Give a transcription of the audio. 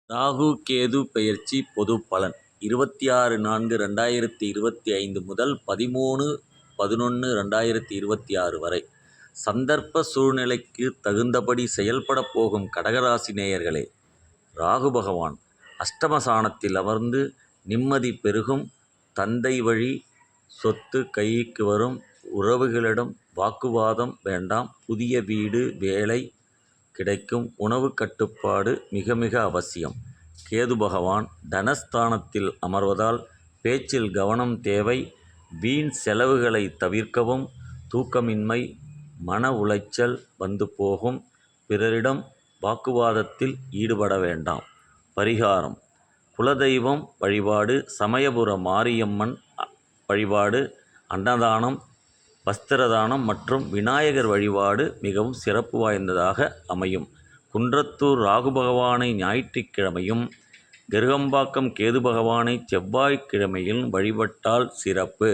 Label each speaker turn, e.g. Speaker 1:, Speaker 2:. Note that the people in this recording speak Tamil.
Speaker 1: ராகு கேது பெயர்ச்சி பொது பலன் 26/4/2025 முதல் 13/11/2026 வரை. சந்தர்ப்ப சூழ்நிலைக்கு தகுந்தபடி செயல்படப் போகும் கடகராசி நேயர்களே, ராகு பகவான் அஷ்டமஸ்தானத்தில் அமர்ந்து நிம்மதி பெருகும், தந்தை வழி சொத்து கைக்கு வரும், உறவுகளிடம் வாக்குவாதம் வேண்டாம், புதிய வீடு வேலை கிடைக்கும், உணவு கட்டுப்பாடு மிக மிக அவசியம். கேது பகவான் தனஸ்தானத்தில் அமர்வதால் பேச்சில் கவனம் தேவை, வீண் செலவுகளை தவிர்க்கவும், தூக்கமின்மை, மன உளைச்சல் வந்து போகும், பிறரிடம் வாக்குவாதத்தில் ஈடுபட வேண்டாம். பரிகாரம்: குலதெய்வம் வழிபாடு, சமயபுர மாரியம்மன் வழிபாடு, அன்னதானம், வஸ்திரதானம் மற்றும் விநாயகர் வழிபாடு மிகவும் சிறப்பு வாய்ந்ததாக அமையும். குன்றத்தூர் ராகு பகவானை ஞாயிற்றுக்கிழமையும், கருகம்பாக்கம் கேது பகவானை செவ்வாய்க்கிழமையில் வழிபட்டால் சிறப்பு.